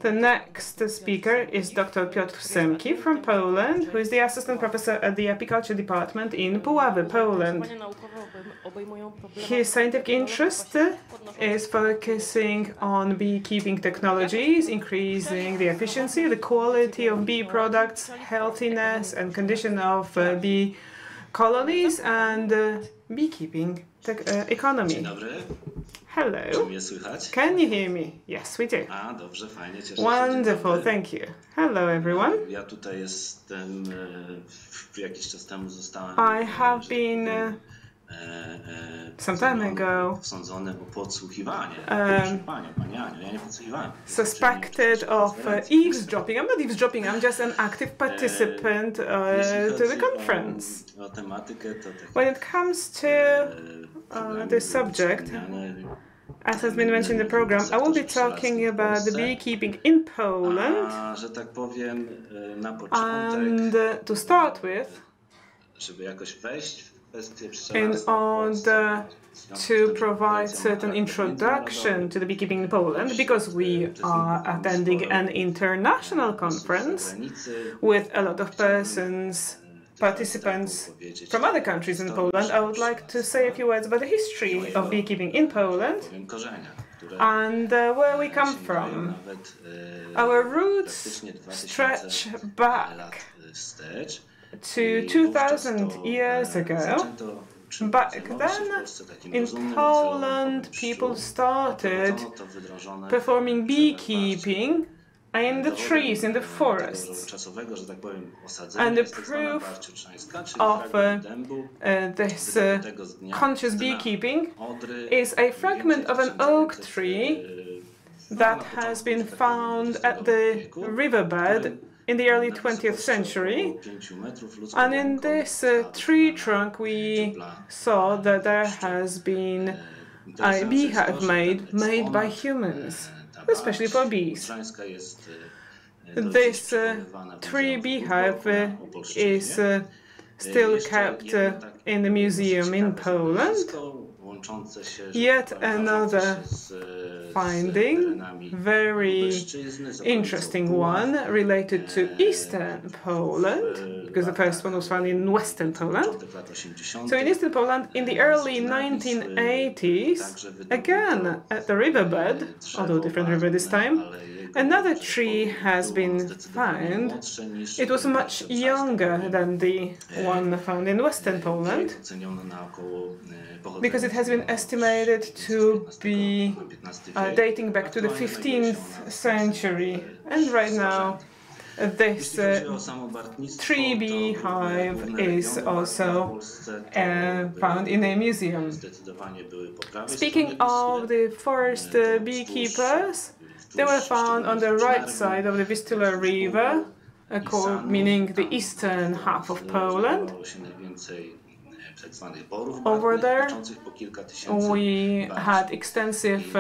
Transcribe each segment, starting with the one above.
The next speaker is Dr. Piotr Semkiw from Poland, who is the assistant professor at the Apiculture Department in Puławy, Poland. His scientific interest is focusing on beekeeping technologies, increasing the efficiency, the quality of bee products, healthiness and condition of bee colonies, and beekeeping economy. Hello. Can you hear me? Yes, we do. Wonderful, thank you. Hello, everyone. I have been some time ago suspected of eavesdropping. I'm not eavesdropping, I'm just an active participant to the conference. When it comes to this subject, as has been mentioned in the program, I will be talking about the beekeeping in Poland. And to start with, in order to provide certain introduction to the beekeeping in Poland, because we are attending an international conference with a lot of participants from other countries in Poland, I would like to say a few words about the history of beekeeping in Poland and where we come from. Our roots stretch back to 2000 years ago. Back then, in Poland, people started performing beekeeping in the trees, in the forests. And the proof of this conscious beekeeping is a fragment of an oak tree that has been found at the riverbed in the early 20th century. And in this tree trunk we saw that there has been a beehive made by humans, especially for bees. This tree beehive is still kept in the museum in Poland. Yet another finding, very interesting one, related to eastern Poland, because the first one was found in western Poland. So in eastern Poland, in the early 1980s, again at the riverbed, although different river this time, another tree has been found. It was much younger than the one found in western Poland, because it has been estimated to be dating back to the 15th century. And right now, this tree beehive is also found in a museum. Speaking of the forest beekeepers, they were found on the right side of the Vistula River, meaning the eastern half of Poland. Over there, we had extensive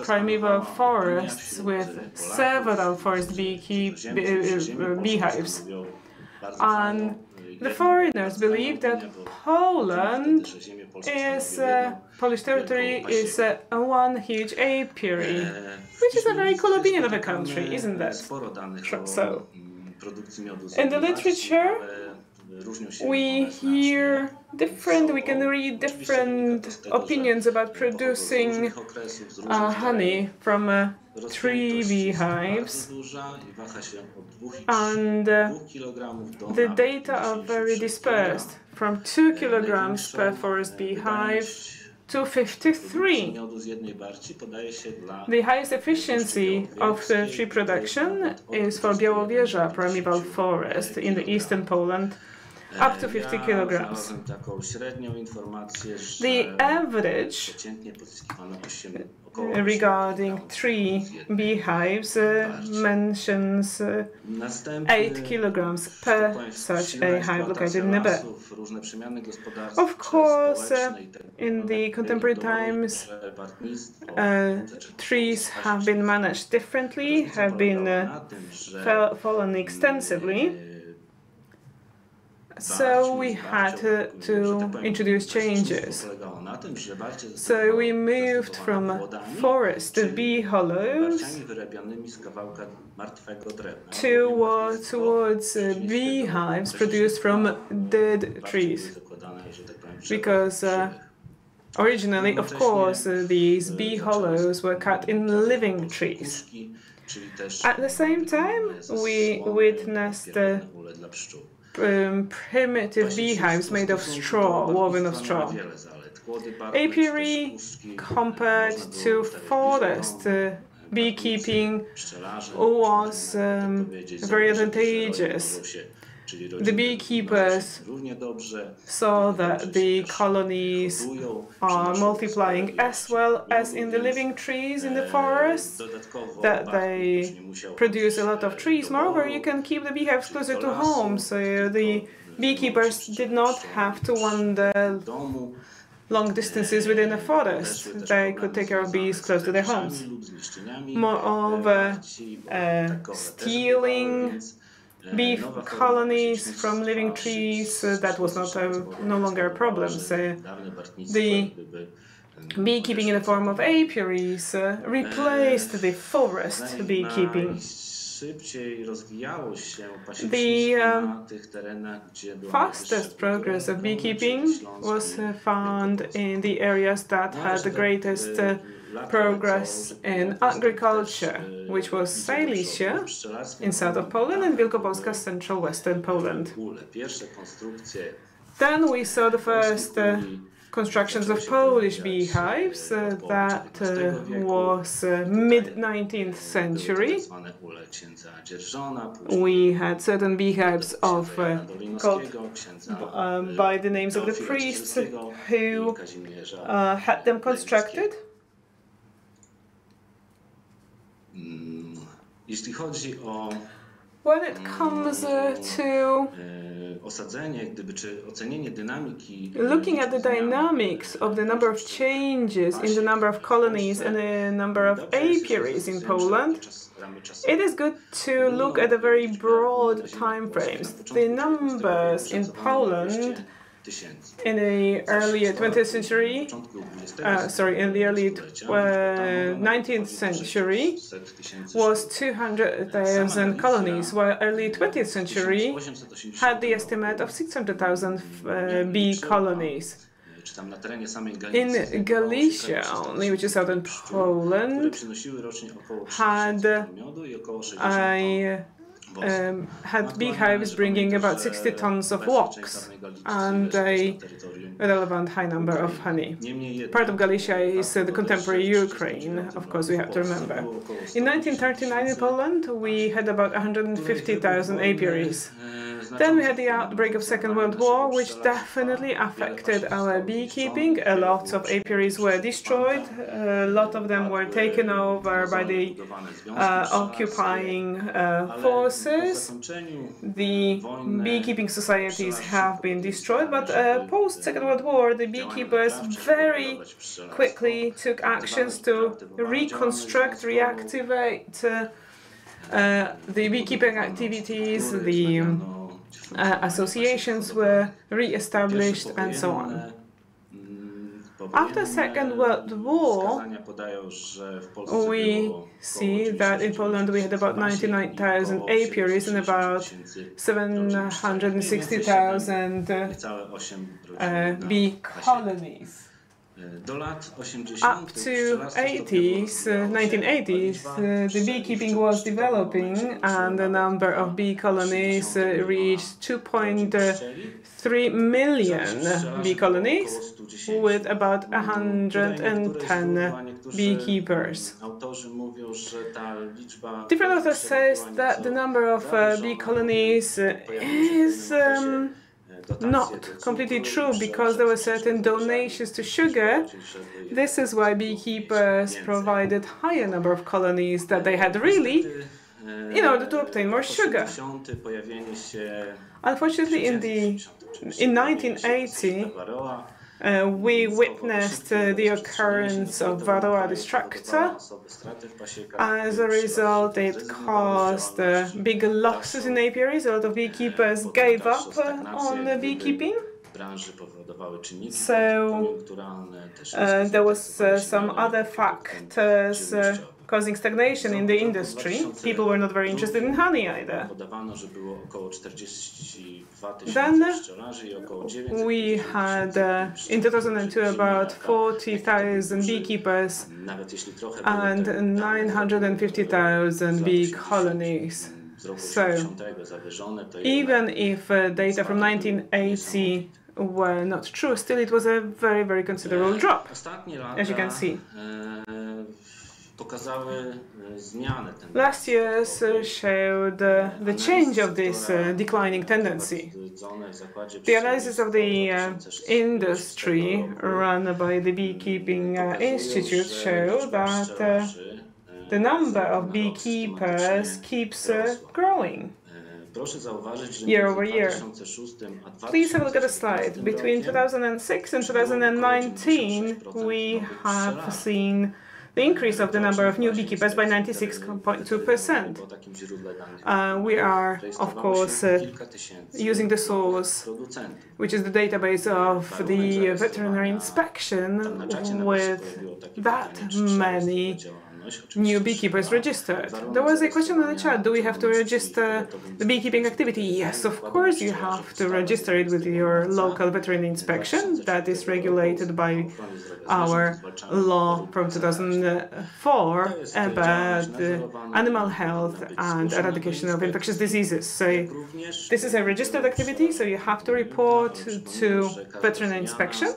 primeval forests with several forest beehives. And the foreigners believe that Polish territory is one huge apiary, which is a very cool opinion of a country, isn't that? So, in the literature, we can read different opinions about producing honey from tree beehives, and the data are very dispersed, from 2 kilograms per forest beehive to 53. The highest efficiency of the tree production is for Białowieża primeval forest in the eastern Poland, up to 50 kilograms. The average regarding tree beehives mentions 8 kilograms per such a hive located in a bed. Of course, in the contemporary times, trees have been managed differently, have been fallen extensively. So we had to introduce changes. So we moved from forest to bee hollows towards beehives produced from dead trees. Because originally, of course, these bee hollows were cut in living trees. At the same time, we witnessed primitive beehives made of straw, woven of straw. Apiary compared to forest beekeeping was very advantageous. The beekeepers saw that the colonies are multiplying as well as in the living trees in the forest, that they produce a lot of trees. Moreover, you can keep the beehives closer to home, so the beekeepers did not have to wander long distances within a forest. They could take care of bees close to their homes. Moreover, stealing bee colonies from living trees, that was no longer a problem. So the beekeeping in the form of apiaries replaced the forest beekeeping. The fastest progress of beekeeping was found in the areas that had the greatest progress in agriculture, which was Silesia in south of Poland and Wielkopolska, central western Poland. Then we saw the first constructions of Polish beehives. That was mid-19th century. We had certain beehives called by the names of the priests who had them constructed. When it comes to looking at the dynamics of the number of changes in the number of colonies and the number of apiaries in Poland, it is good to look at the very broad time frames. The numbers in Poland in the early 20th century, in the early 19th century was 200,000 colonies, while early 20th century had the estimate of 600,000 bee colonies. In Galicia only, which is southern Poland, had beehives bringing about 60 tons of wax and a relevant high number of honey. Part of Galicia is the contemporary Ukraine, of course, we have to remember. In 1939 in Poland, we had about 150,000 apiaries. Then we had the outbreak of Second World War, which definitely affected our beekeeping. A lot of apiaries were destroyed. A lot of them were taken over by the occupying forces. The beekeeping societies have been destroyed, but post-Second World War, the beekeepers very quickly took actions to reconstruct, reactivate the beekeeping activities. The associations were re-established and so on. After Second World War, we see that in Poland we had about 99,000 apiaries and about 760,000 bee colonies. Up to 1980s, the beekeeping was developing and the number of bee colonies reached 2.3 million bee colonies with about 110 beekeepers. Different authors say that the number of bee colonies is not completely true, because there were certain donations to sugar. This is why beekeepers provided higher number of colonies that they had really in order to obtain more sugar. Unfortunately, in 1980, we witnessed the occurrence of Varroa destructor. As a result, it caused big losses in apiaries. A lot of beekeepers gave up on beekeeping. So there was some other factors causing stagnation in the industry. People were not very interested in honey either. Then we had in 2002 about 40,000 beekeepers and 950,000 bee colonies. So even if data from 1980 were not true, still it was a very, very considerable drop, as you can see. Last years showed the change of this declining tendency. The analysis of the industry run by the Beekeeping Institute show that the number of beekeepers keeps growing year over year. Please have a look at the slide. Between 2006 and 2019, we have seen the increase of the number of new beekeepers by 96.2%. We are, of course, using the source, which is the database of the veterinary inspection, with that many new beekeepers registered. There was a question on the chat, do we have to register the beekeeping activity? Yes, of course you have to register it with your local veterinary inspection. That is regulated by our law from 2004 about animal health and eradication of infectious diseases. So this is a registered activity, so you have to report to veterinary inspection.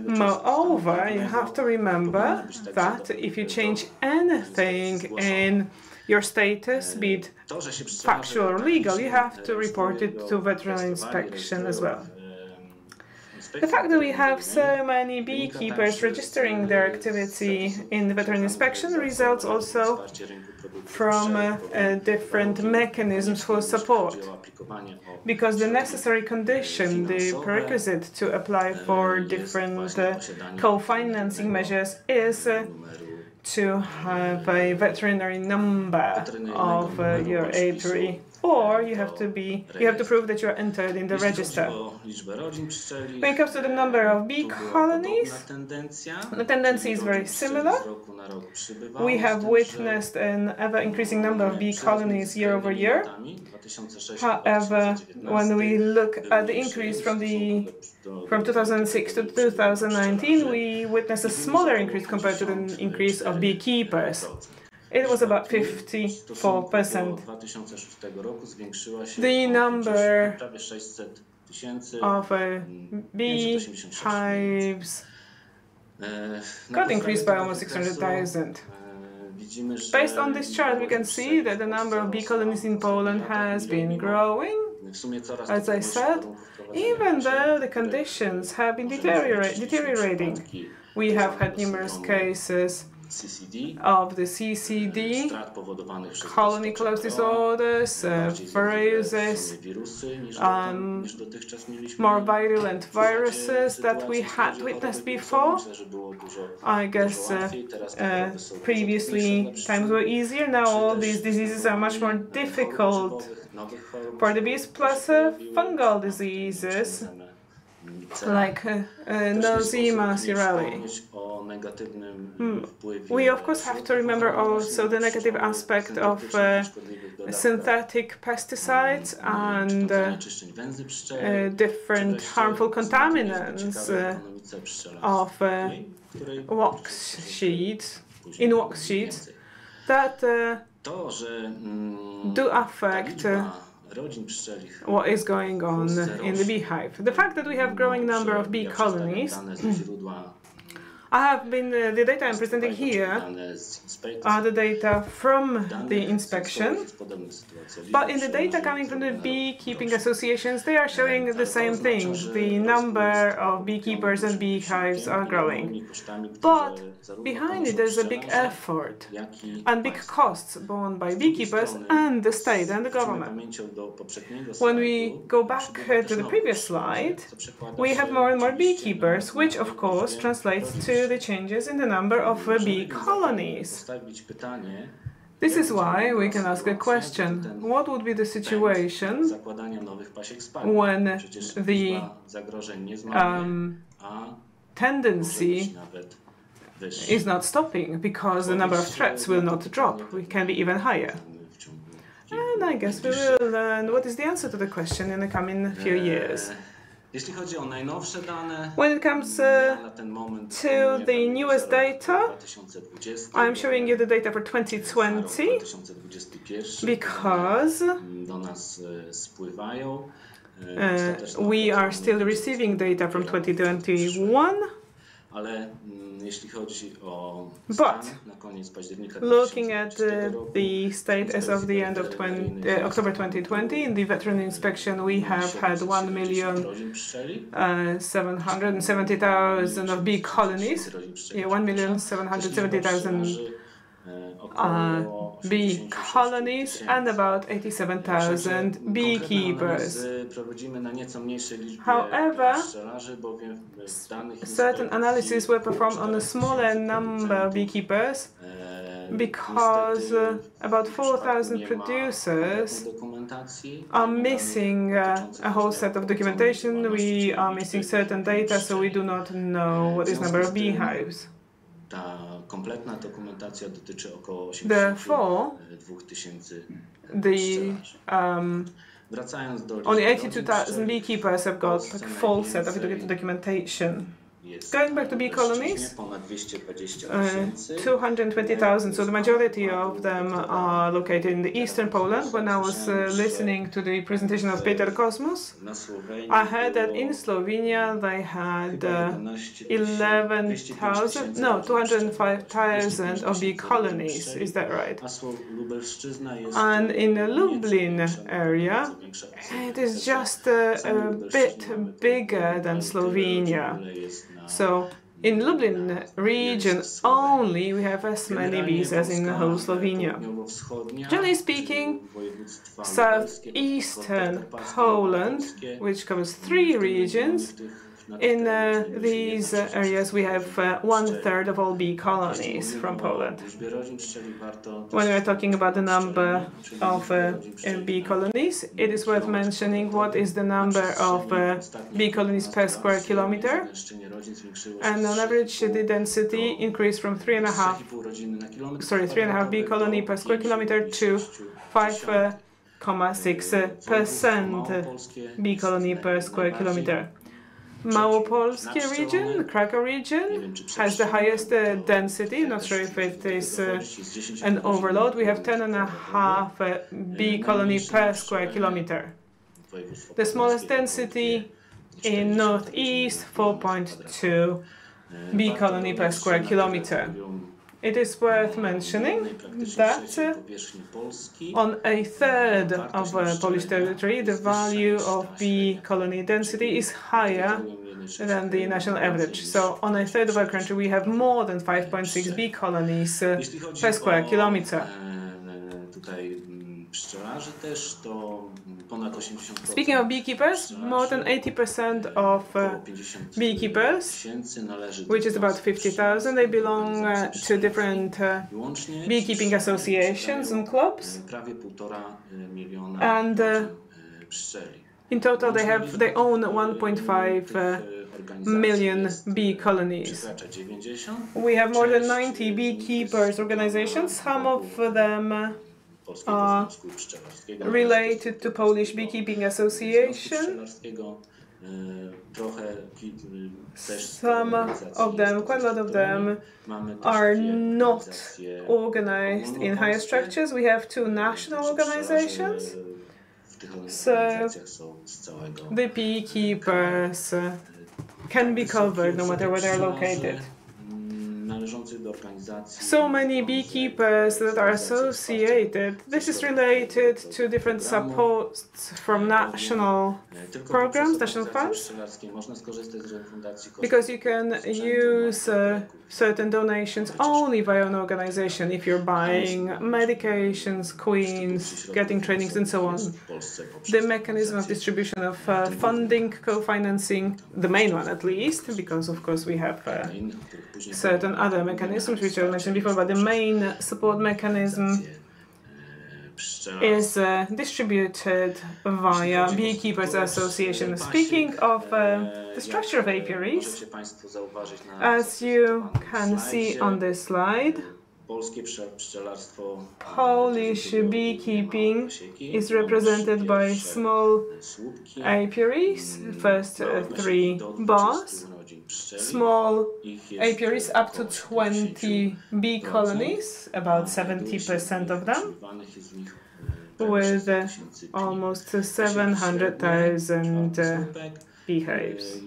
Moreover, you have to remember that if you change anything in your status, be it factual or legal, you have to report it to veterinary inspection as well. The fact that we have so many beekeepers registering their activity in the veterinary inspection results also from different mechanisms for support, because the necessary condition, the prerequisite to apply for different co-financing measures is to have a veterinary number of your apiary, or you have to prove that you are entered in the register. When it comes to the number of bee colonies, the tendency is very similar. We have witnessed an ever-increasing number of bee colonies year over year. However, when we look at the increase from 2006 to 2019, we witnessed a smaller increase compared to the increase of beekeepers. It was about 54%. The number of beehives got increased by almost 600,000. Based on this chart, we can see that the number of bee colonies in Poland has been growing, as I said, even though the conditions have been deteriorating. We have had numerous cases of the CCD, colony close disorders, viruses, more virulent viruses that we had witnessed before. I guess previously times were easier. Now all these diseases are much more difficult for the bees, plus fungal diseases like Nosema cereale. We of course have to remember also the negative aspect of synthetic pesticides and different harmful contaminants of wax sheets that do affect what is going on in the beehive. The fact that we have growing number of bee colonies, the data I'm presenting here are the data from the inspection, but in the data coming from the beekeeping associations, they are showing the same thing. The number of beekeepers and beehives are growing. But behind it, there's a big effort and big costs borne by beekeepers and the state and the government. When we go back to the previous slide, we have more and more beekeepers, which of course translates to the changes in the number of bee colonies. This is why we can ask a question. What would be the situation when the tendency is not stopping because the number of threats will not drop? We can be even higher. And I guess we will learn what is the answer to the question in the coming few years. When it comes to the newest data, I'm showing you the data for 2020 because we are still receiving data from 2021. But looking at the state as of the end of October 2020, in the veterinary inspection we have had 1,770,000 of bee colonies. Yeah, 1,770,000 bee colonies and about 87,000 beekeepers. However, certain analyses were performed on a smaller number of beekeepers because about 4,000 producers are missing a whole set of documentation. We are missing certain data, so we do not know what is the number of beehives. Therefore, only 82,000 beekeepers have got a full set of documentation. Going back to bee colonies, 220,000, so the majority of them are located in the eastern Poland. When I was listening to the presentation of Piotr, I heard that in Slovenia they had 205,000 of bee colonies. Is that right? And in the Lublin area, it is just a bit bigger than Slovenia. So in Lublin region only we have as many bees as in the whole Slovenia. Generally speaking, southeastern Poland, which covers 3 regions, in these areas we have 1/3 of all bee colonies from Poland. When we're talking about the number of bee colonies, it is worth mentioning what is the number of bee colonies per square kilometer. And on average, the density increased from 3.5 bee colony per square kilometer to 5.6% bee colony per square kilometer. Małopolskie region, Krakow region, has the highest density. Not sure if it is an overload. We have 10.5 bee colony per square kilometer. The smallest density in northeast, 4.2 bee colony per square kilometer. It is worth mentioning that on 1/3 of Polish territory, the value of bee colony density is higher than the national average. So on 1/3 of our country, we have more than 5.6 bee colonies per square kilometer. Speaking of beekeepers, more than 80% of beekeepers, which is about 50,000, they belong to different beekeeping associations and clubs. And in total, they own 1.5 million bee colonies. We have more than 90 beekeepers organizations. Some of them are related to Polish Beekeeping Association. Some of them, quite a lot of them, are not organized in higher structures. We have 2 national organizations. So the beekeepers can be covered no matter where they're located. So many beekeepers that are associated. This is related to different supports from national programs, national funds, because you can use certain donations only via an organization if you're buying medications, queens, getting trainings and so on. The mechanism of distribution of funding, co-financing, the main one at least, because of course we have certain other mechanisms which I mentioned before, but the main support mechanism is distributed via Beekeepers Association. Speaking of the structure of apiaries, as you can see on this slide, Polish beekeeping is represented by small apiaries, first three bars, small apiaries up to 20 bee colonies, about 70% of them, with almost 700,000 beehives.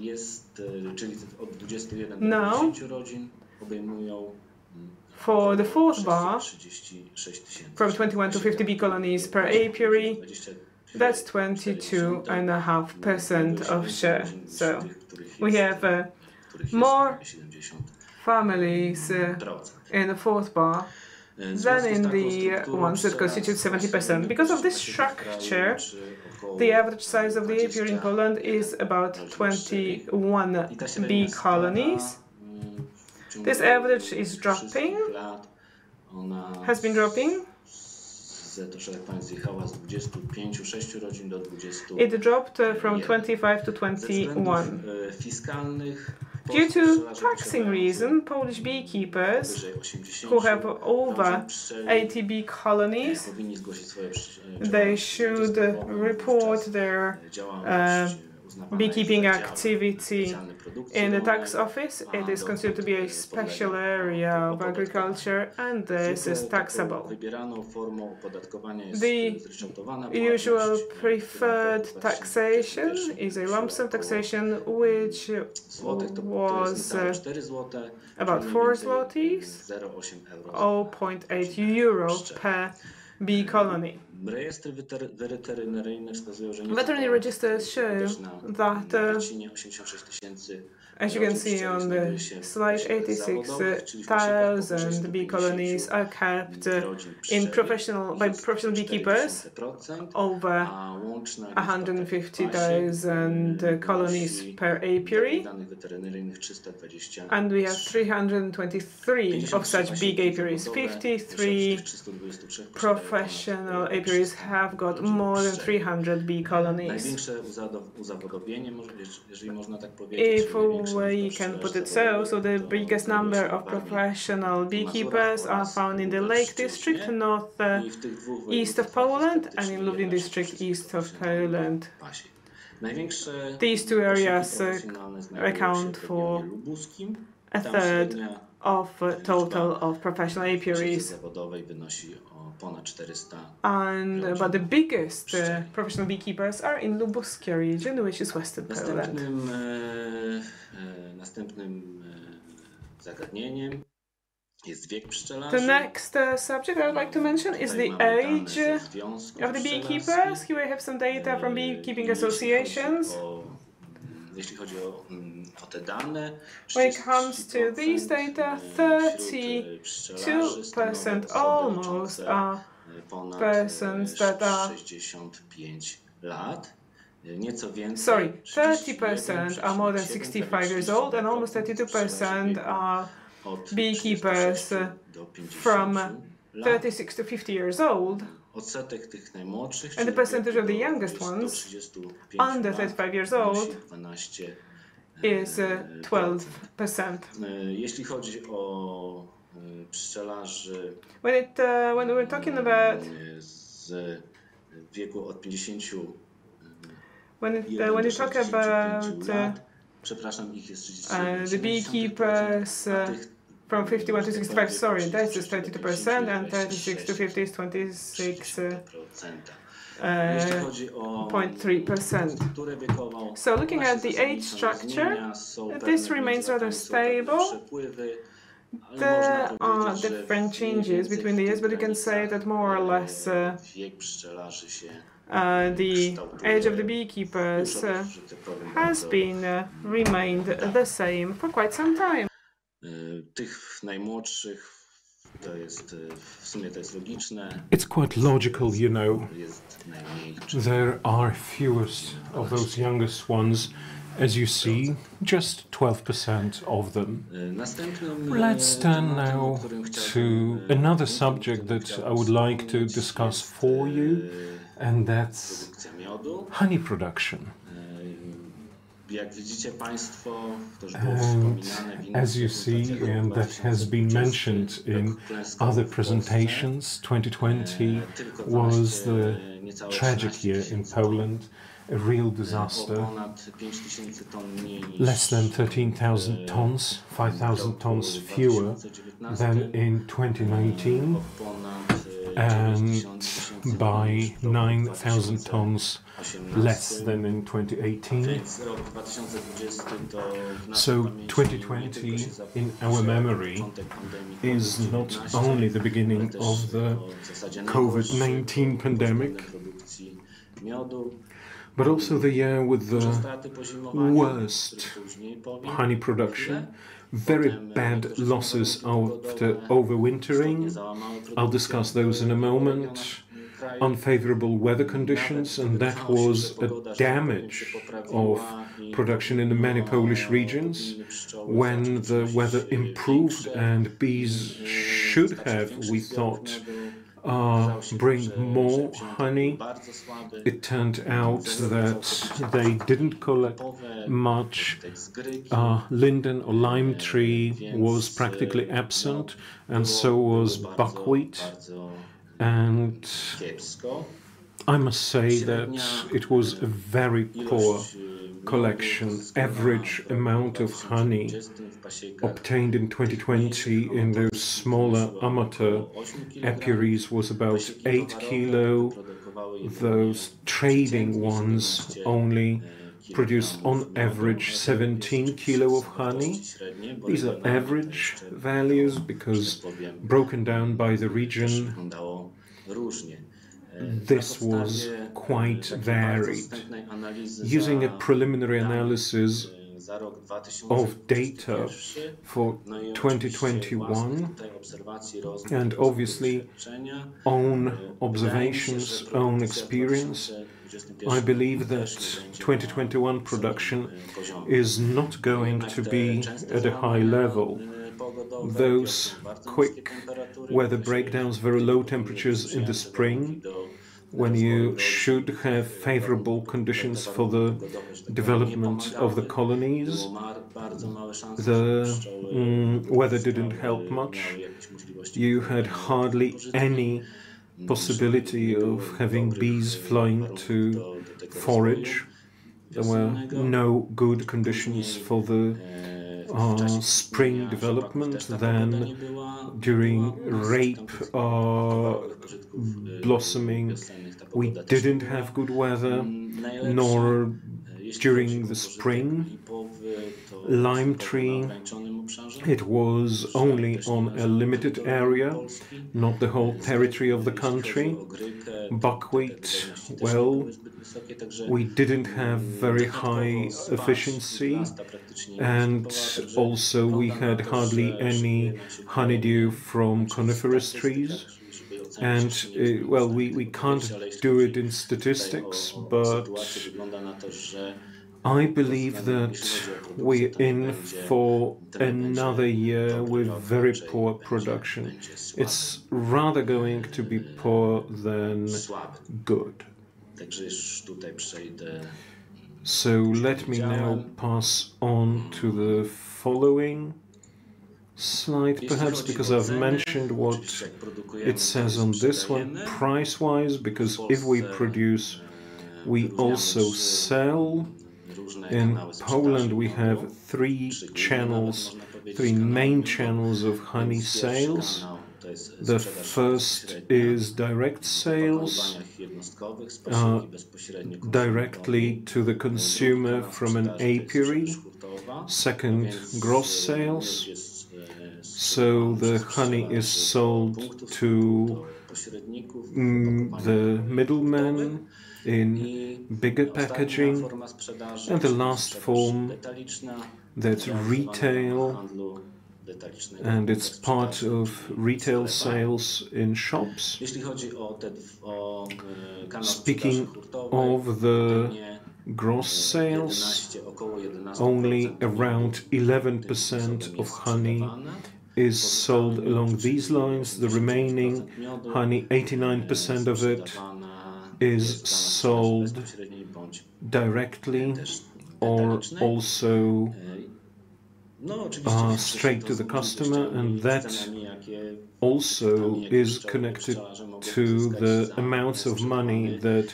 Now, for the fourth bar, from 21 to 50 bee colonies per apiary, that's 22.5% of share. So we have more families in the fourth bar than in the ones that constitute 70%. Because of this structure, the average size of the apiary in Poland is about 21 bee colonies. This average is dropping, has been dropping. It dropped from 25 to 21. Due to taxing reason, Polish beekeepers who have over 80 bee colonies, they should report their beekeeping activity in the tax office. It is considered to be a special area of agriculture, and this is taxable. The usual preferred taxation is a lump sum taxation, which was about 4 zlotys, 0.8 euro per bee colony. Veterinary registers show that, as you can see on the slide, 86,000 bee colonies are kept by professional beekeepers, over 150,000 colonies per apiary, and we have 323 of such big apiaries. 53 professional apiaries have got more than 300 bee colonies. If we can put it so, the biggest number of professional beekeepers are found in the Lake District, north-east of Poland, and in Lublin District, east of Poland. These two areas account for a third of total of professional apiaries. But the biggest professional beekeepers are in Lubuskie region, which is western Poland. The next subject I would like to mention is the age of the beekeepers. Here we have some data from beekeeping associations. When it comes to these data, 32% almost are persons that are 30% are more than 65 years old, and almost 32% are beekeepers from 36 to 50 years old. And the percentage of the youngest ones, under 35 years old, is 12%. When we're talking about when you talk about the beekeepers from 51 to 65, sorry, that's just 32%, and 36 to 50 is 26.3%. So looking at the age structure, this remains rather stable. There are different changes between the years, but you can say that more or less the age of the beekeepers has been remained the same for quite some time. It's quite logical, you know. There are fewest of those youngest ones, As you see, just 12% of them. Let's turn now to another subject that I would like to discuss for you, and that's honey production. And as you see, and that has been mentioned in other presentations, 2020 was the tragic year in Poland, a real disaster. Less than 13,000 tons, 5,000 tons fewer than in 2019, and by 9,000 tons less than in 2018. So 2020 in our memory is not only the beginning of the COVID-19 pandemic, but also the year with the worst honey production, very bad losses after overwintering. I'll discuss those in a moment. Unfavorable weather conditions, and that was a damage of production in many Polish regions. When the weather improved and bees should have, we thought, bring more honey, it turned out that they didn't collect much. Linden or lime tree was practically absent, and so was buckwheat. And I must say that it was a very poor collection. Average amount of honey obtained in 2020 in those smaller amateur apiaries was about 8 kilo. Those trading ones only produced on average 17 kilo of honey. These are average values because broken down by the region, this was quite varied. Using a preliminary analysis of data for 2021 and obviously own observations, own experience, I believe that 2021 production is not going to be at a high level. Those quick weather breakdowns, very low temperatures in the spring, when you should have favorable conditions for the development of the colonies, the weather didn't help much. You had hardly any possibility of having bees flying to forage. There were no good conditions for the spring development. Then during rape blossoming, we didn't have good weather, nor during the spring. Lime tree, it was only on a limited area, not the whole territory of the country. Buckwheat, well, we didn't have very high efficiency, and also we had hardly any honeydew from coniferous trees. And, well, we can't do it in statistics, but I believe that we're in for another year with very poor production. It's rather going to be poor than good. So let me now pass on to the following slide, perhaps because I've mentioned what it says on this one, price-wise, because if we produce, we also sell. In Poland we have three main channels of honey sales. The first is direct sales, directly to the consumer from an apiary. Second, gross sales. So the honey is sold to the middleman in bigger packaging. And the last form, that's retail, and it's part of retail sales in shops. Speaking of the gross sales, only around 11% of honey is sold along these lines. The remaining honey, 89% of it, is sold directly or also straight to the customer, and that also is connected to the amounts of money that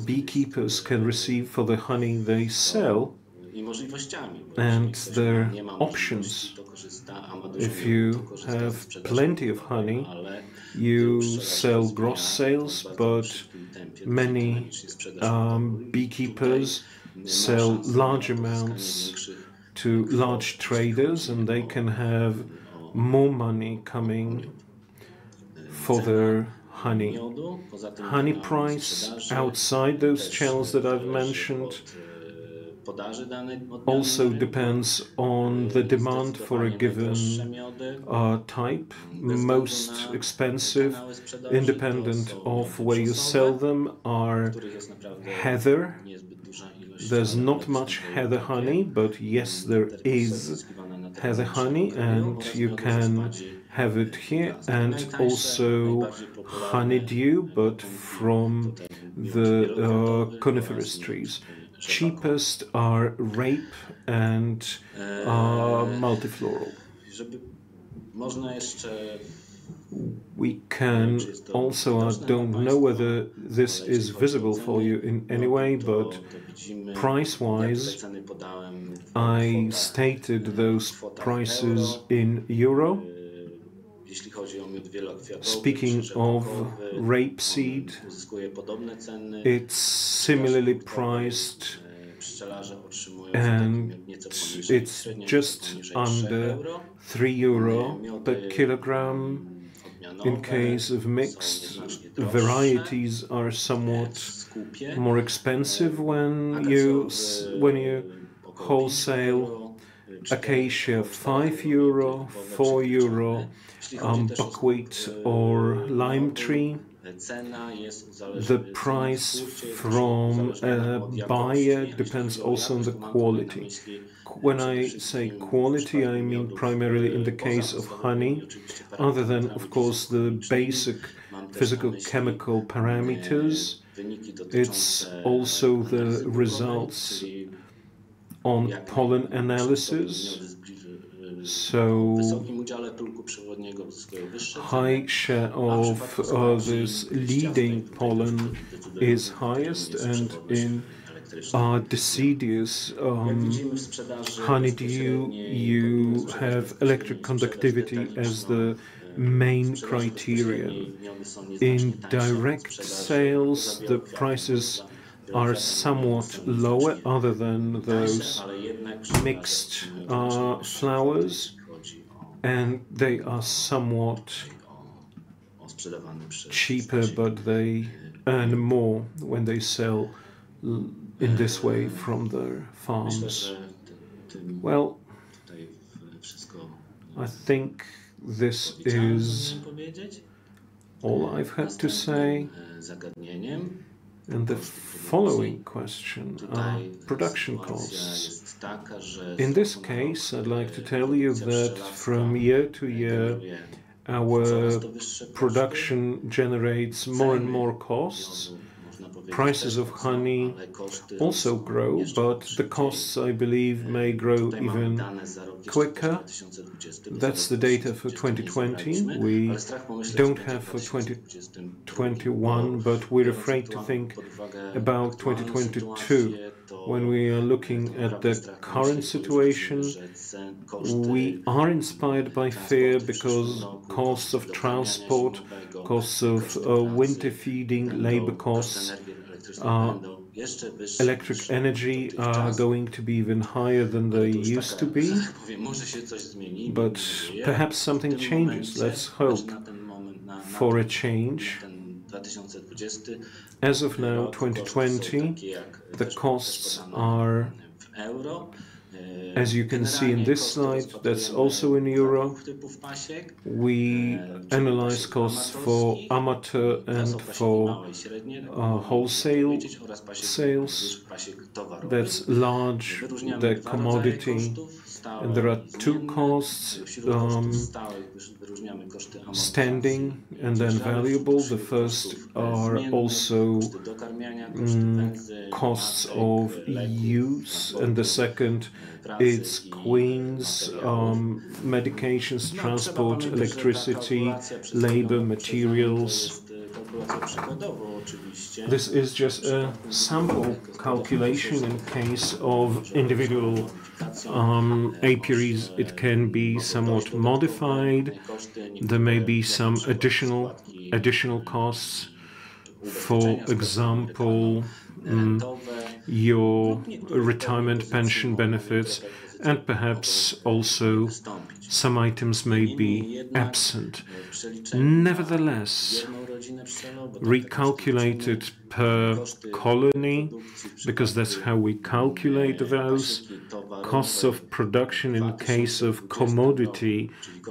beekeepers can receive for the honey they sell and their options. If you have plenty of honey, you sell gross sales, but many beekeepers sell large amounts to large traders, and they can have more money coming for their honey. Honey price outside those channels that I've mentioned also depends on the demand for a given type. Most expensive, independent of where you sell them, are heather. There's not much heather honey, but yes, there is heather honey, and you can have it here, and also honeydew, but from the coniferous trees. Cheapest are rape and multifloral. We can also, I don't know whether this is visible for you in any way, but price-wise, I stated those prices in euro. Speaking of rapeseed, it's similarly priced, and it's just under €3 per kilogram. In case of mixed, varieties are somewhat more expensive when you wholesale. Acacia €5, €4, buckwheat or lime tree. The price from a buyer depends also on the quality. When I say quality, I mean primarily in the case of honey, other than, of course, the basic physical-chemical parameters. It's also the results on pollen analysis. So, high share of this leading pollen is highest, and in deciduous honeydew you have electric conductivity as the main criterion. In direct sales, the prices are somewhat lower, other than those mixed flowers, and they are somewhat cheaper, but they earn more when they sell in this way from their farms. Well, I think this is all I've had to say. And the following question are production costs. In this case, I'd like to tell you that from year to year, our production generates more and more costs. Prices of honey also grow, but the costs, I believe, may grow even quicker. That's the data for 2020. We don't have for 2021, but we're afraid to think about 2022. When we are looking at the current situation, we are inspired by fear because costs of transport, costs of winter feeding, labor costs, electric energy are going to be even higher than they used to be. But perhaps something changes. Let's hope for a change. As of now, 2020, the costs are As you can see in this slide, that's also in euro. We analyze costs for amateur and for wholesale sales. That's large, the commodity. And there are two costs, standing and then valuable. The first are also costs of use, and the second it's queens, medications, transport, electricity, labor, materials. This is just a sample calculation. In case of individual apiaries, it can be somewhat modified. There may be some additional costs. For example, your retirement pension benefits, and perhaps also some items may be absent. Nevertheless, recalculated per colony, because that's how we calculate those costs of production in case of commodity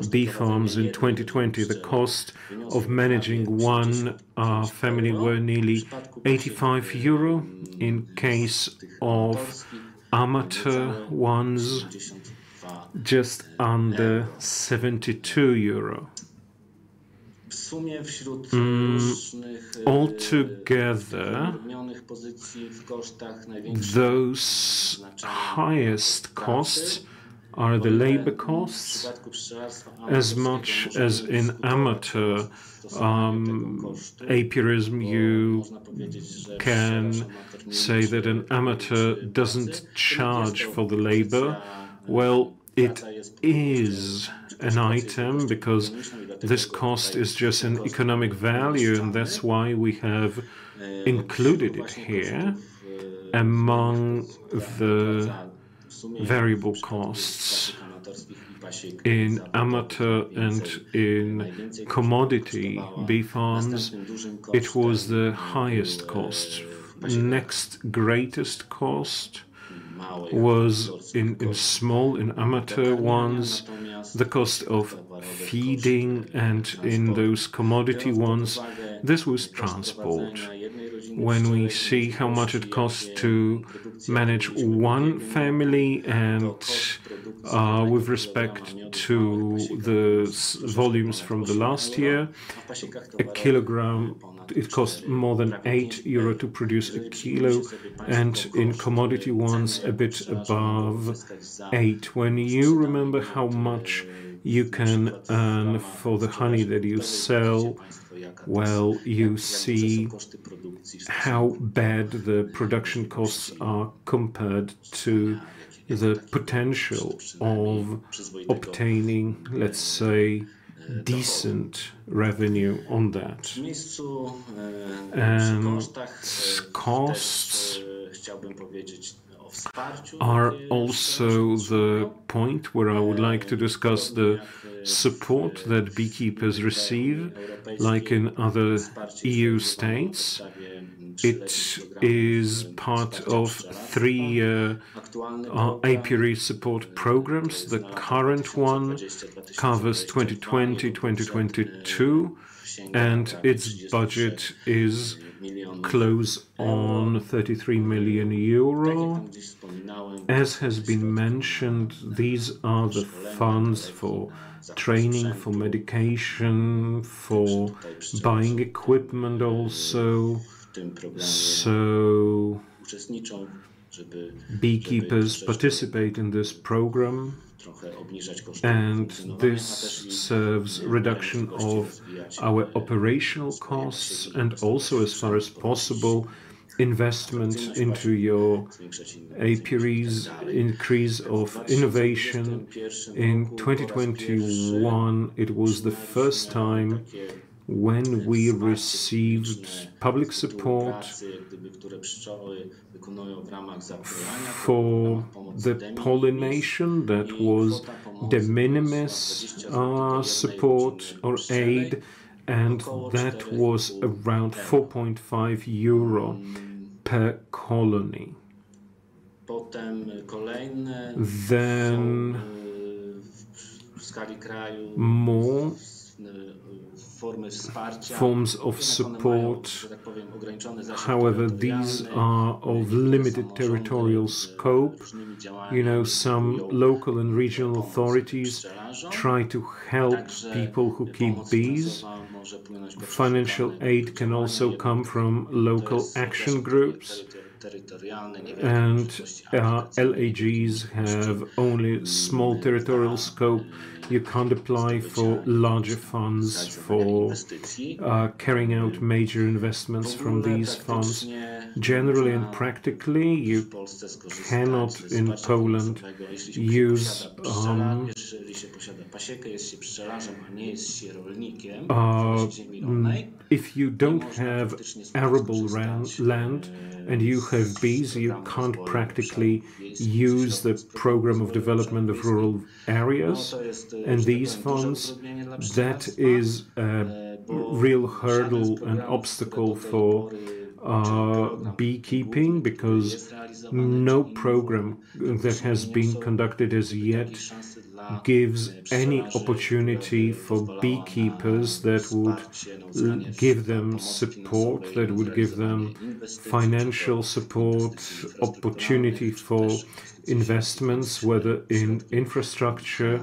bee farms in 2020. The cost of managing one family were nearly €85. In case of amateur ones, just under €72. Altogether, those highest costs are the labor costs, as much as in amateur apiarism. You can say that an amateur doesn't charge for the labor. Well, it is an item because this cost is just an economic value, and that's why we have included it here among the variable costs. In amateur and in commodity bee farms, it was the highest cost. Next greatest cost was in amateur ones, the cost of feeding, and in those commodity ones, this was transport. When we see how much it costs to manage one family, and with respect to the volumes from the last year, a kilogram, it costs more than €8 to produce a kilo, and in commodity ones a bit above 8. When you remember how much you can earn for the honey that you sell, well, you see how bad the production costs are compared to the potential of obtaining, let's say, decent revenue on that. And costs are also the point where I would like to discuss the support that beekeepers receive, like in other EU states. It is part of 3-year apiary support programs. The current one covers 2020-2022, and its budget is close on €33 million. As has been mentioned, these are the funds for training, for medication, for buying equipment also. So beekeepers participate in this program, and this serves reduction of our operational costs, and also, as far as possible, investment into your apiaries, increase of innovation. In 2021, it was the first time when we received public support for the pollination. That was de minimis support or aid, and that was around €4.5 per colony. Then more forms of support. However, these are of limited territorial scope. You know, some local and regional authorities try to help people who keep bees. Financial aid can also come from local action groups, and LAGs have only small territorial scope. You can't apply for larger funds for carrying out major investments from these funds. Generally and practically, you cannot in Poland use if you don't have arable land and you have bees, you can't practically use the program of development of rural areas. And these funds, that is a real hurdle and obstacle for beekeeping, because no program that has been conducted as yet gives any opportunity for beekeepers that would give them support, that would give them financial support, opportunity for investments, whether in infrastructure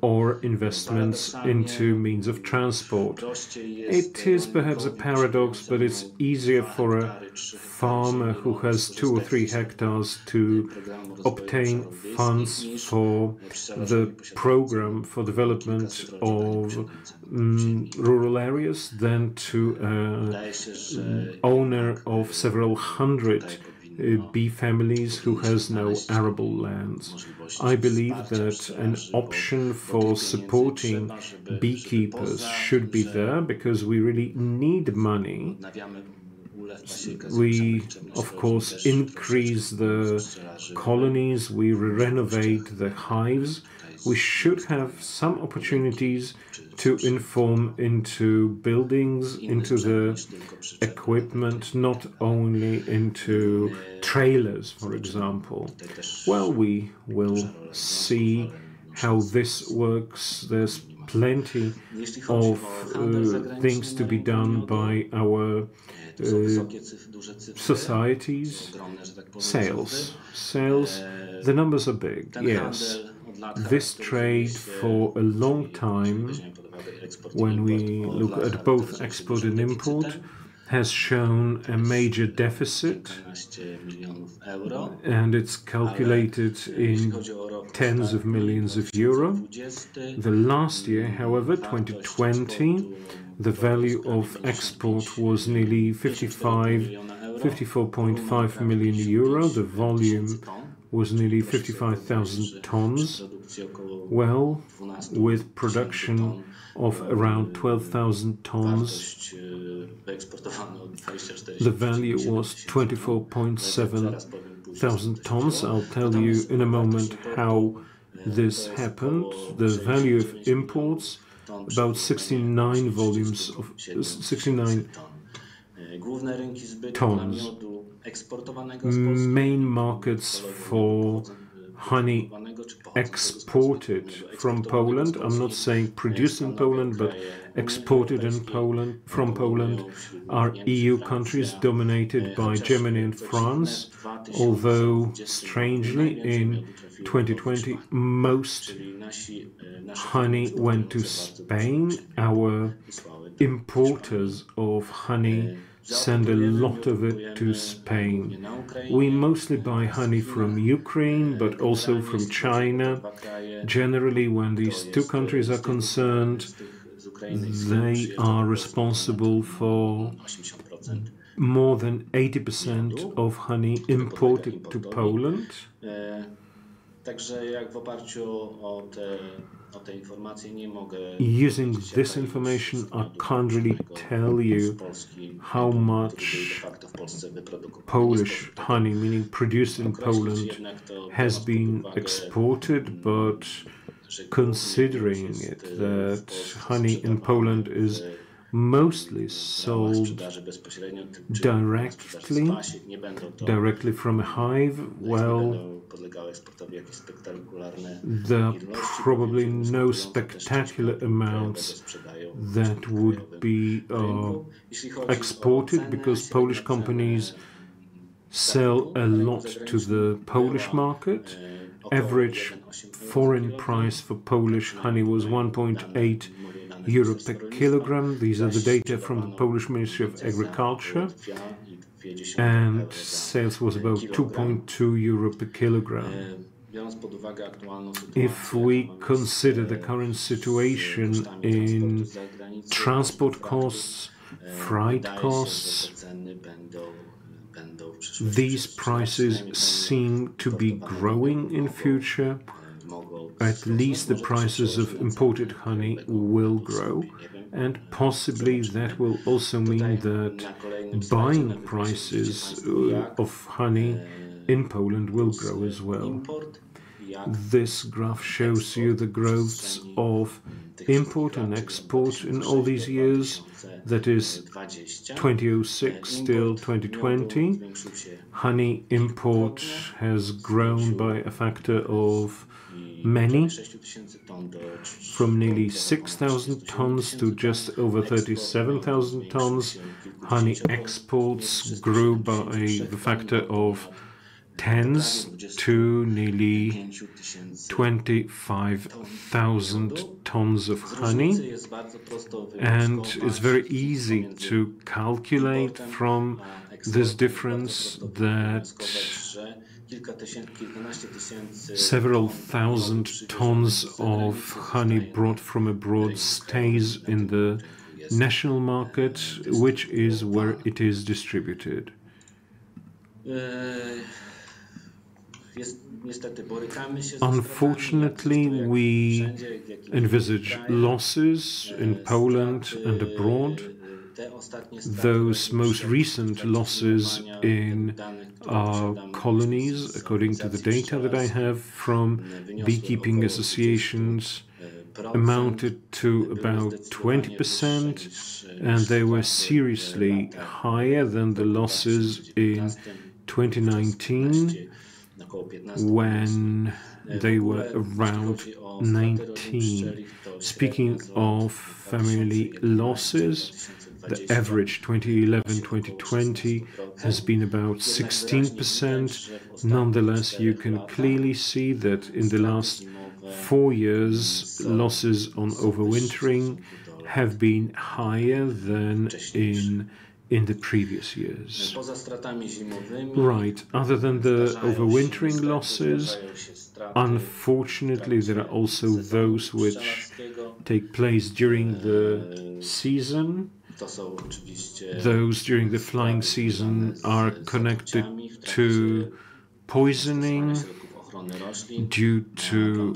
or investments into means of transport. It is perhaps a paradox, but it's easier for a farmer who has 2 or 3 hectares to obtain funds for the program for development of rural areas than to an owner of several hundred bee families who has no arable lands. I believe that an option for supporting beekeepers should be there, because we really need money. We, of course, increase the colonies, we renovate the hives. We should have some opportunities to inform into buildings, into the equipment, not only into trailers, for example. Well, we will see how this works. There's plenty of things to be done by our societies. Sales, the numbers are big, yes. This trade for a long time, when we look at both export and import, has shown a major deficit, and it's calculated in tens of millions of euro. The last year, however, 2020, the value of export was nearly 54.5 million euro. The volume was nearly 55,000 tons. Well, with production of around 12,000 tons, the value was 24.7 thousand tons. I'll tell you in a moment how this happened. The value of imports, about 69 volumes of 69 tons. Main markets for honey exported from Poland, I'm not saying produced in Poland, but exported in Poland, from Poland, are EU countries dominated by Germany and France, although strangely in 2020 most honey went to Spain. Our importers of honey send a lot of it to Spain. We mostly buy honey from Ukraine, but also from China. Generally, when these two countries are concerned, they are responsible for more than 80% of honey imported to Poland. Using this information, I can't really tell you how much Polish honey, meaning produced in Poland, has been exported, but considering it that honey in Poland is mostly sold directly from a hive. Well, there are probably no spectacular amounts that would be exported, because Polish companies sell a lot to the Polish market. Average foreign price for Polish honey was 1.8 euro per kilogram. These are the data from the Polish Ministry of Agriculture. And sales was about 2.2 euro per kilogram. If we consider the current situation in transport costs, freight costs, these prices seem to be growing in future. At least the prices of imported honey will grow, and possibly that will also mean that buying prices of honey in Poland will grow as well. This graph shows you the growths of import and export in all these years, that is 2006 till 2020. Honey import has grown by a factor of many, from nearly 6,000 tons to just over 37,000 tons. Honey exports grew by the factor of tens to nearly 25,000 tons of honey, and it's very easy to calculate from this difference that several thousand tons of honey brought from abroad stays in the national market, which is where it is distributed. Unfortunately, we envisage losses in Poland and abroad. Those most recent losses in our colonies, according to the data that I have from beekeeping associations, amounted to about 20%, and they were seriously higher than the losses in 2019, when they were around 19. Speaking of family losses, the average 2011-2020 has been about 16%. Nonetheless, you can clearly see that in the last 4 years, losses on overwintering have been higher than in the previous years. Right, other than the overwintering losses, unfortunately there are also those which take place during the season. Those during the flying season are connected to poisoning due to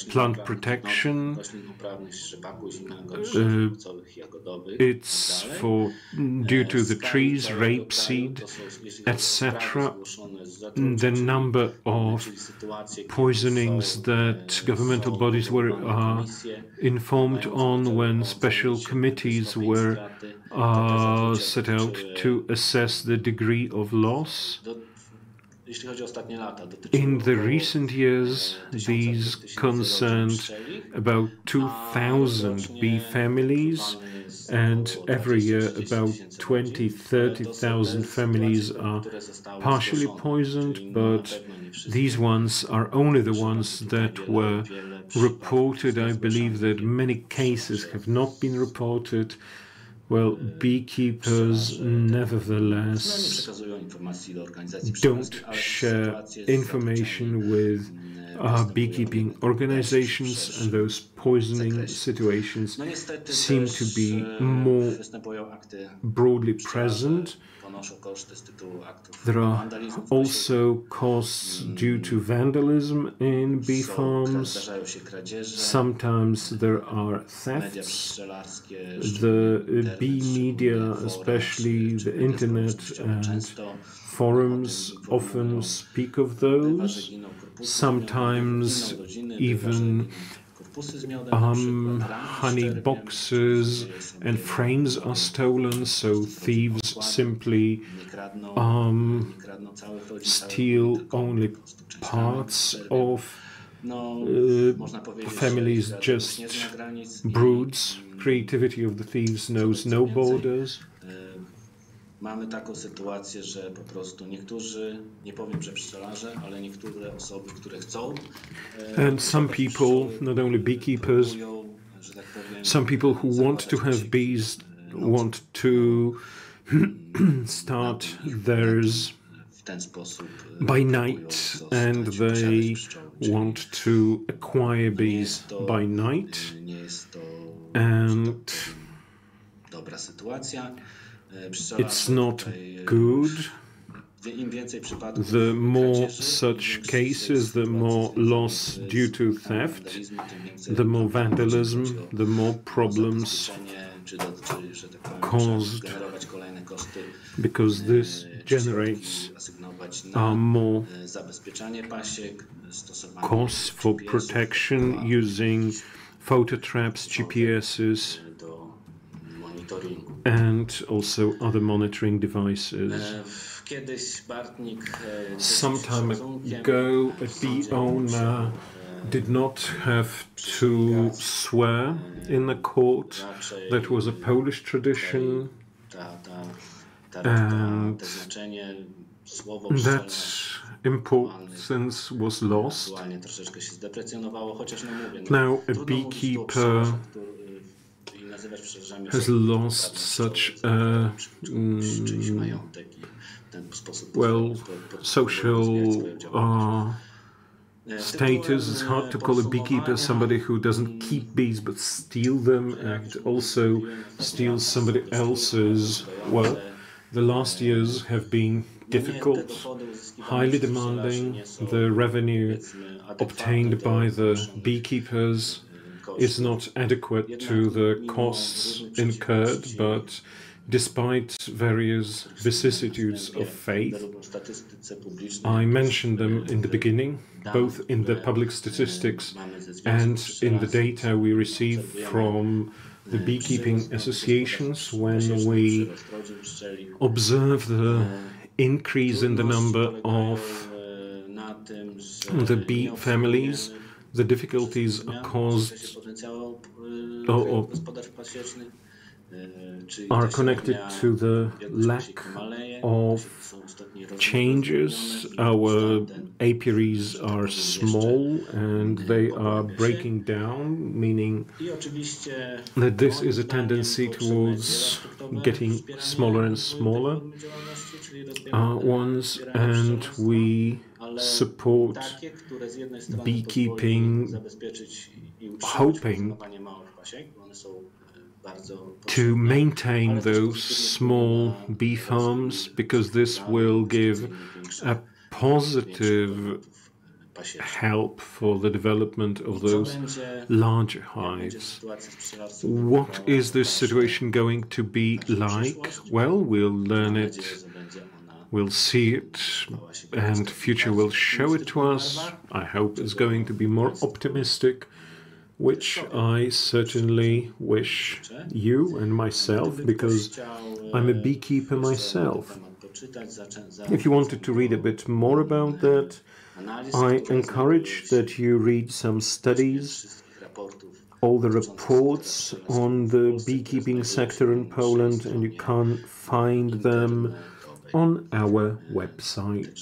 plant protection. It's due to the trees, rapeseed, etc. The number of poisonings that governmental bodies were informed on when special committees were set out to assess the degree of loss. In the recent years, these concerned about 2,000 bee families, and every year about 20,000–30,000 families are partially poisoned, but these ones are only the ones that were reported. I believe that many cases have not been reported. Well, beekeepers nevertheless don't share information with beekeeping organizations, and those poisoning situations seem to be more broadly present. There are also costs due to vandalism in bee farms. Sometimes there are thefts. The bee media, especially the internet and forums, often speak of those. Sometimes even honey boxes and frames are stolen, so thieves simply steal only parts of families, just broods. Creativity of the thieves knows no borders. Mamy taką sytuację, że po prostu niektórzy, nie powiem, że pszczelarze, ale niektóre osoby, które chcą. And some people, not only beekeepers, some people who want to have bees want to start theirs by night, and they want to acquire bees by night. And it's not good. The more such cases, the more loss due to theft, the more vandalism, the more problems caused, because this generates more costs for protection using photo traps, GPSs, and also other monitoring devices. Some time ago, a bee owner did not have to swear in the court. That was a Polish tradition, and that importance was lost. Now a beekeeper has lost such a social status. It's hard to call a beekeeper somebody who doesn't keep bees but steal them and also steals somebody else's. Well, the last years have been difficult, highly demanding. The revenue obtained by the beekeepers is not adequate to the costs incurred, but despite various vicissitudes of fate, I mentioned them in the beginning, both in the public statistics and in the data we receive from the beekeeping associations when we observe the increase in the number of the bee families. The difficulties are caused or are connected to the lack of changes. Our apiaries are small and they are breaking down, meaning that this is a tendency towards getting smaller and smaller ones, and we support beekeeping, hoping to maintain those small bee farms, because this will give a positive help for the development of those larger hives. What is this situation going to be like? Well, we'll learn it, we'll see it, and future will show it to us. I hope it's going to be more optimistic, which I certainly wish you and myself, because I'm a beekeeper myself. If you wanted to read a bit more about that, I encourage that you read some studies, all the reports on the beekeeping sector in Poland, and you can find them on our website.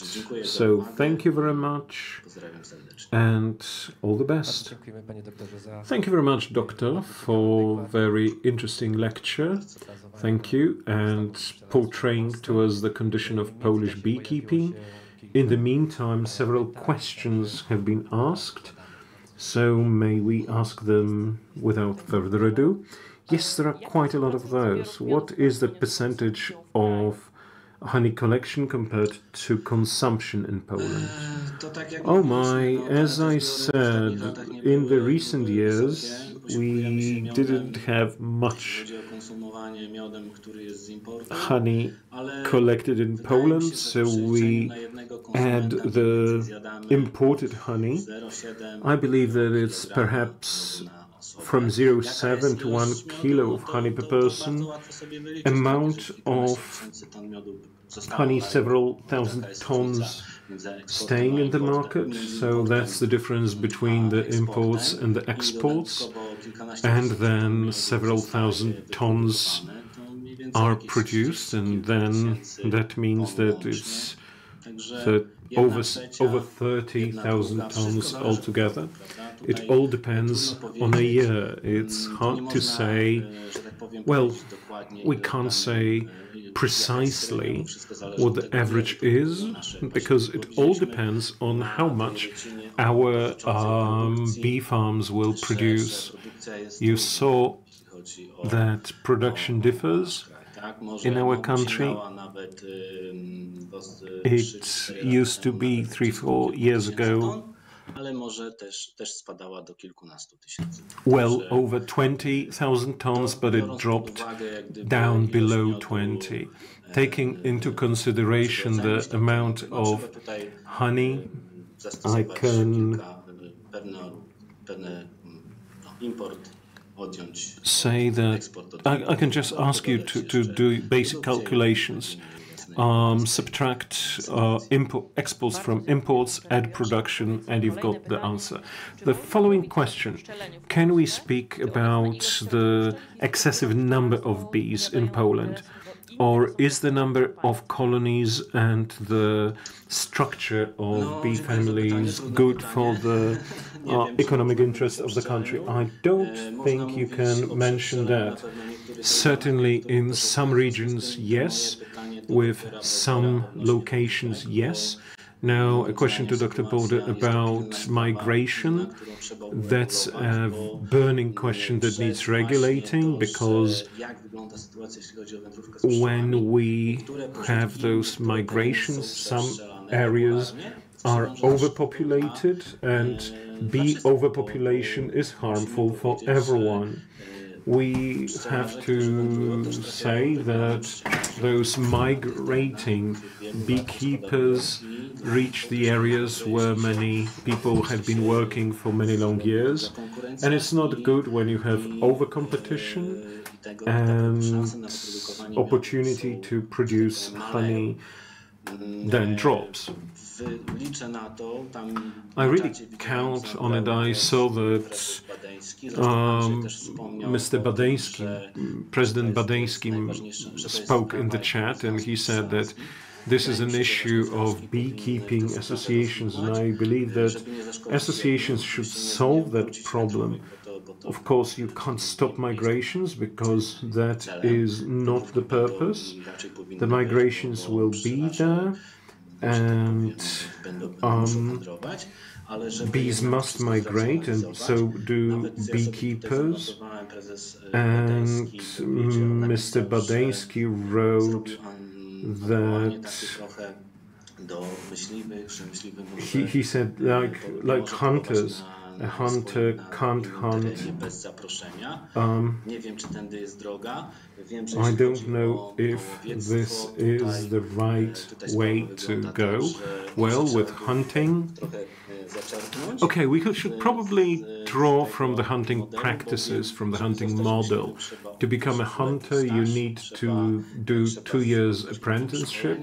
So thank you very much and all the best. Thank you very much, Doctor, for very interesting lecture. Thank you, and portraying to us the condition of Polish beekeeping. In the meantime, several questions have been asked, so may we ask them without further ado? Yes, there are quite a lot of those. What is the percentage of honey collection compared to consumption in Poland? Oh my, as I said, in the recent years, we didn't have much honey collected in Poland, so we add the imported honey. I believe that it's perhaps from 0,7 to 1 kilo of honey per person, amount of honey several thousand tons staying in the market, so that's the difference between the imports and the exports, and then several thousand tons are produced, and then that means that it's over 30,000 tons altogether. It all depends on a year. It's hard to say, well, we can't say precisely what the average is, because it all depends on how much our bee farms will produce. You saw that production differs in our country. It used to be 3-4 years ago, well over 20,000 tons, but it dropped down below 20. Taking into consideration the amount of honey, I can say that I can just ask you to do basic calculations. Subtract exports from imports, add production, and you've got the answer. The following question: can we speak about the excessive number of bees in Poland? Or is the number of colonies and the structure of bee families good for the economic interest of the country? I don't think you can mention that. Certainly in some regions, yes. With some locations, yes. Now, a question to Dr. Bode about migration. That's a burning question that needs regulating, because when we have those migrations, some areas are overpopulated, and bee overpopulation is harmful for everyone. We have to say that those migrating beekeepers reach the areas where many people have been working for many long years, and it's not good when you have over-competition and opportunity to produce honey then drops. I really count on it. I saw that Mr. Badeński, President Badeński, spoke in the chat, and he said that this is an issue of beekeeping associations, and I believe that associations should solve that problem. Of course, you can't stop migrations, because that is not the purpose. The migrations will be there, and bees must migrate, and so do beekeepers. And Mr. Badeński wrote that he said, like hunters, a hunter can't hunt. I don't know if this is the right way to go. Well, with hunting, okay, we should probably draw from the hunting practices, from the hunting model. To become a hunter, you need to do 2 years apprenticeship,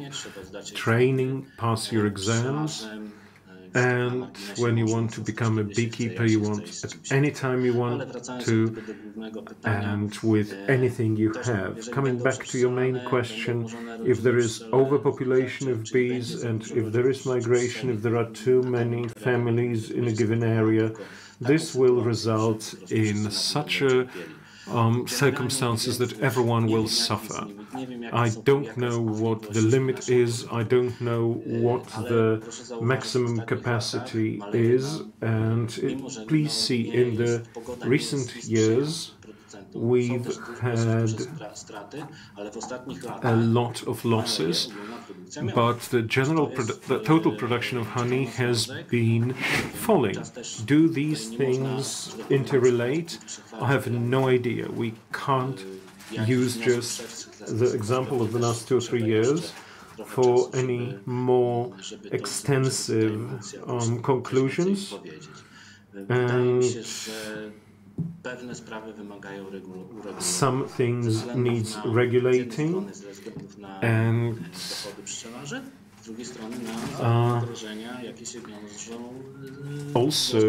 training, pass your exams. And when you want to become a beekeeper, you want at any time you want to, and with anything you have. Coming back to your main question, if there is overpopulation of bees, and if there is migration, if there are too many families in a given area, this will result in such a circumstances that everyone will suffer. I don't know what the limit is, I don't know what the maximum capacity is, and please see, in the recent years we've had a lot of losses, but the total production of honey has been falling. Do these things interrelate? I have no idea. We can't use just the example of the last 2 or 3 years for any more extensive conclusions. And some things needs regulating, and also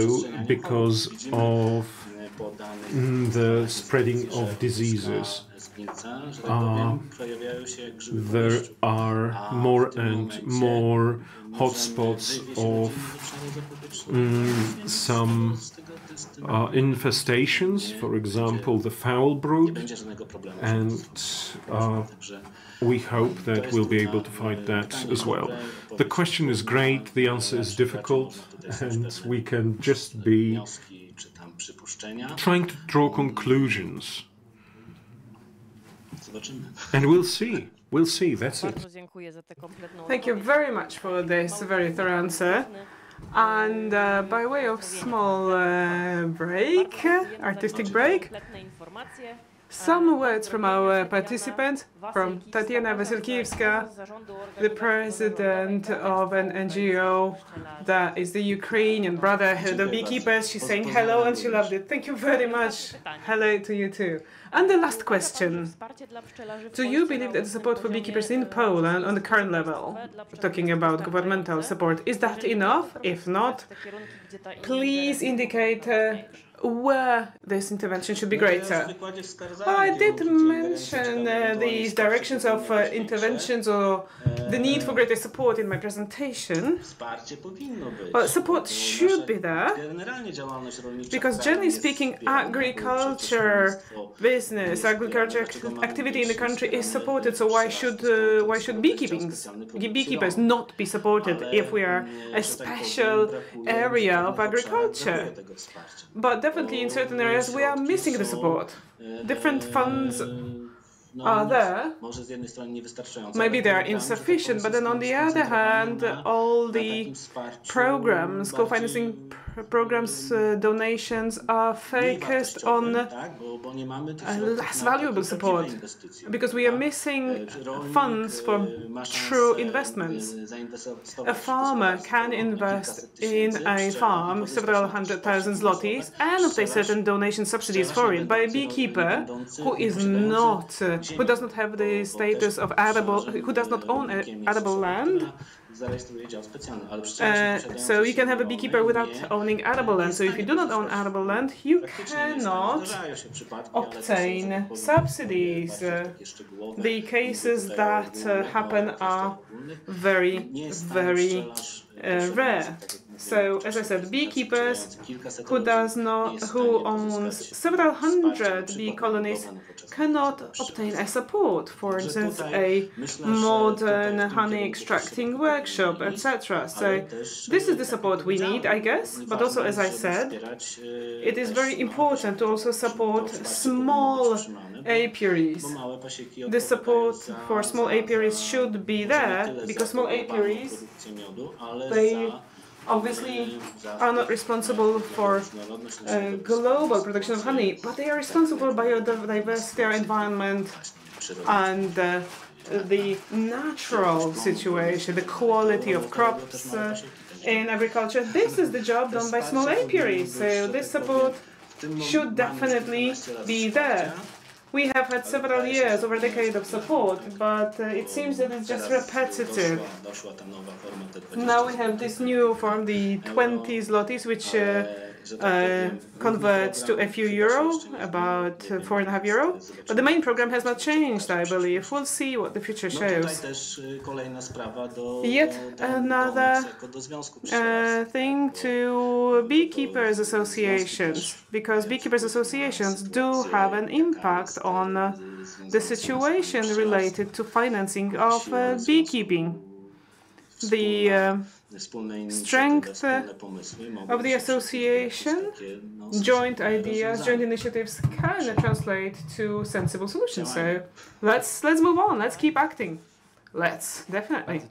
because of the spreading of diseases. There are more and more hotspots of some infestations, for example, the foul brood, and we hope that we'll be able to fight that as well. The question is great, the answer is difficult, and we can just be trying to draw conclusions. And we'll see. We'll see. That's it. Thank you very much for this very thorough answer. And by way of small artistic break, some words from our participants, from Tatiana Wasilkiewska, the president of an NGO that is the Ukrainian Brotherhood of Beekeepers. She's saying hello and she loved it. Thank you very much. Hello to you too. And the last question. Do you believe that the support for beekeepers in Poland on the current level, talking about governmental support, is that enough? If not, please indicate where this intervention should be greater. Well, I did mention these directions of interventions or the need for greater support in my presentation. Well, support should be there, because generally speaking, agriculture business, agriculture activity in the country is supported. So why should beekeepers not be supported if we are a special area of agriculture? But definitely in certain areas we are missing the support. Different funds are there. Maybe they are insufficient, but then on the other hand, all the programs, co-financing programs, donations are focused on less valuable support, because we are missing funds for true investments. A farmer can invest in a farm several 100,000 zlotys and obtain certain donation subsidies for it. But a beekeeper who does not have the status of arable, who does not own arable land, so you can have a beekeeper without owning arable land. So if you do not own arable land, you cannot obtain subsidies. The cases that happen are very, very rare. So, as I said, beekeepers who owns several hundred bee colonies cannot obtain a support, for instance, a modern honey extracting workshop, etc. So, this is the support we need, I guess, but also, as I said, it is very important to also support small apiaries. The support for small apiaries should be there, because small apiaries, they obviously are not responsible for global production of honey, but they are responsible for biodiversity, our environment, and the natural situation, the quality of crops in agriculture. This is the job done by small apiaries, so this support should definitely be there. We have had several years, over a decade of support, but it seems that it's just repetitive. Now we have this new form, the 20 zlotys, which converts to a few euro, about 4.5 euro. But the main program has not changed, I believe. We'll see what the future shows. Yet another thing to beekeepers associations, because beekeepers associations do have an impact on the situation related to financing of beekeeping. The strength of the association, joint ideas, joint initiatives can translate to sensible solutions. So let's move on. Let's keep acting. Let's, definitely.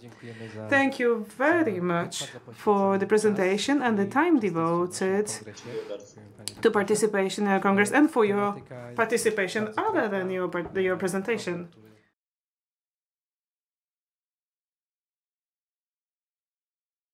Thank you very much for the presentation and the time devoted to participation in our Congress and for your participation other than your presentation.